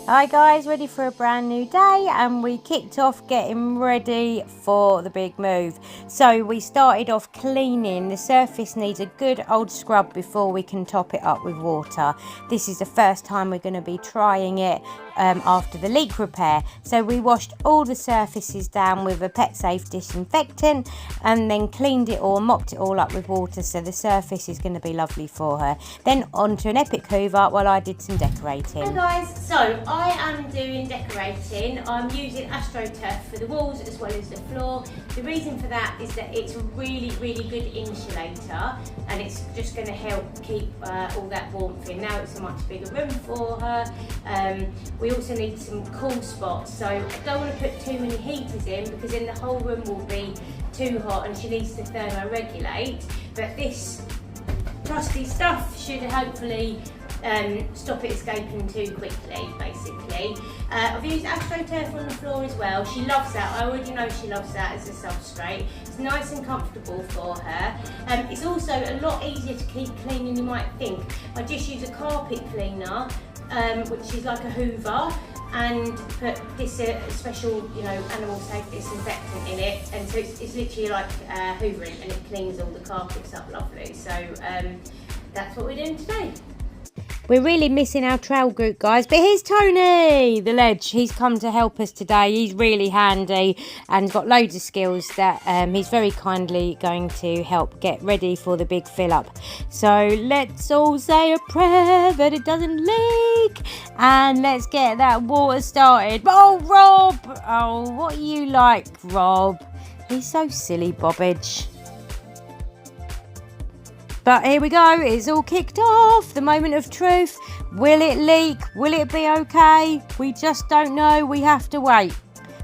Hi guys, ready for a brand new day, and we kicked off getting ready for the big move. So we started off cleaning. The surface needs a good old scrub before we can top it up with water. This is the first time we're going to be trying it after the leak repair. So we washed all the surfaces down with a pet safe disinfectant and then cleaned it all, mopped it all up with water, so the surface is going to be lovely for her. Then on to an epic hoover while I did some decorating. Hey guys, so I am doing decorating. I'm using AstroTurf for the walls as well as the floor. The reason for that is that it's a really good insulator, and it's just going to help keep all that warmth in. Now it's a much bigger room for her. We also need some cool spots, so I don't want to put too many heaters in because then the whole room will be too hot and she needs to thermoregulate. But this crusty stuff should hopefully stop it escaping too quickly, basically. I've used AstroTurf on the floor as well. She loves that. I already know she loves that as a substrate. It's nice and comfortable for her. It's also a lot easier to keep clean than you might think. I just use a carpet cleaner, which is like a hoover, and put this special, animal safe disinfectant in it, and so it's literally like hoovering, and it cleans all the carpets up lovely. So that's what we're doing today. We're really missing our trail group, guys, but here's Tony, the ledge. He's come to help us today. He's really handy and got loads of skills that he's very kindly going to help get ready for the big fill up. So let's all say a prayer that it doesn't leak, and let's get that water started. Oh, Rob! Oh, what are you like, Rob? He's so silly, Bobbage. But here we go, it's all kicked off, the moment of truth. Will it leak? Will it be okay? We just don't know, we have to wait.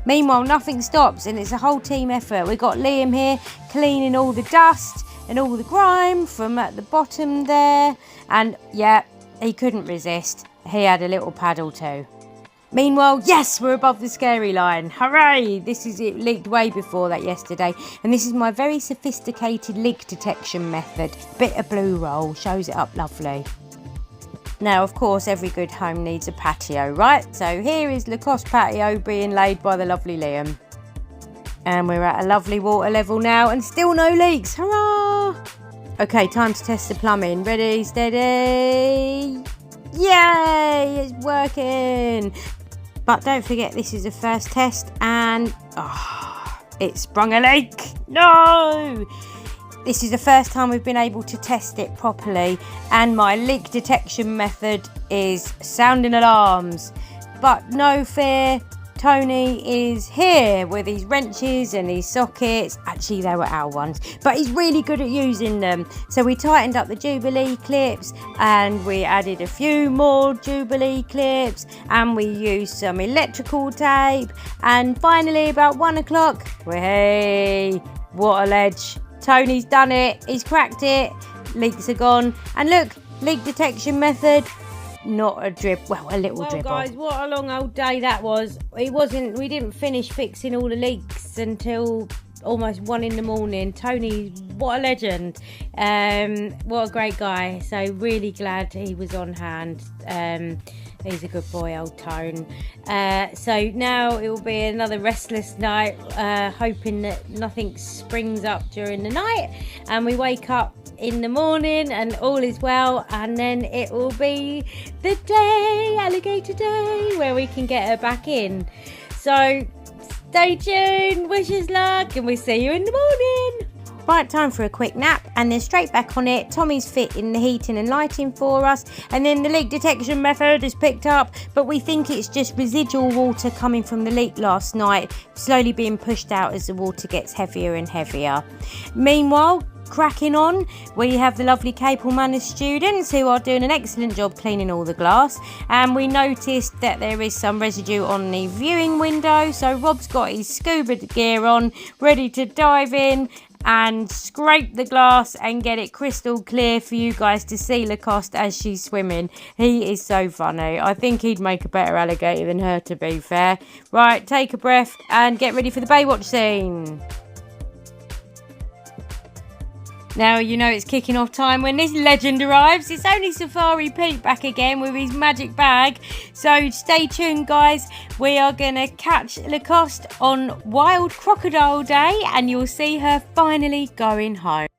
Meanwhile, nothing stops, and it's a whole team effort. We've got Liam here cleaning all the dust and all the grime from at the bottom there. And yeah, he couldn't resist. He had a little paddle too. Meanwhile, yes, we're above the scary line. Hooray! It leaked way before that yesterday. And this is my very sophisticated leak detection method. Bit of blue roll, shows it up lovely. Now, of course, every good home needs a patio, right? So here is Lacoste patio being laid by the lovely Liam. And we're at a lovely water level now, and still no leaks. Hurrah! Okay, time to test the plumbing. Ready, steady. Yay! It's working! But don't forget, this is the first test, and it sprung a leak. No! This is the first time we've been able to test it properly, and my leak detection method is sounding alarms. But no fear, Tony is here with his wrenches and his sockets. Actually, they were our ones, but he's really good at using them. So we tightened up the Jubilee clips, and we added a few more Jubilee clips, and we used some electrical tape. And finally, about 1 o'clock, hey, what a ledge. Tony's done it, he's cracked it, leaks are gone. And look, leak detection method. Not a drip, well, a little dribble. Well, guys, what a long old day that was. We didn't finish fixing all the leaks until almost 1 in the morning. Tony, what a legend. What a great guy. So really glad he was on hand. He's a good boy, old Tone. So now it will be another restless night, hoping that nothing springs up during the night and we wake up in the morning and all is well, and then it will be the day, Alligator Day, where we can get her back in. So stay tuned, wish us luck, and we'll see you in the morning. Right, time for a quick nap, and then straight back on it. Tommy's fitting the heating and lighting for us, and then the leak detection method is picked up, but we think it's just residual water coming from the leak last night, slowly being pushed out as the water gets heavier and heavier. Meanwhile, cracking on, we have the lovely Capel Manor students who are doing an excellent job cleaning all the glass, and we noticed that there is some residue on the viewing window, so Rob's got his scuba gear on, ready to dive in and scrape the glass and get it crystal clear for you guys to see Lacoste as she's swimming. He is so funny. I think he'd make a better alligator than her, to be fair. Right, take a breath and get ready for the Baywatch scene. Now you know it's kicking off time when this legend arrives. It's only Safari Pete back again with his magic bag. So stay tuned, guys. We are going to catch Lacoste on Wild Crocodile Day and you'll see her finally going home.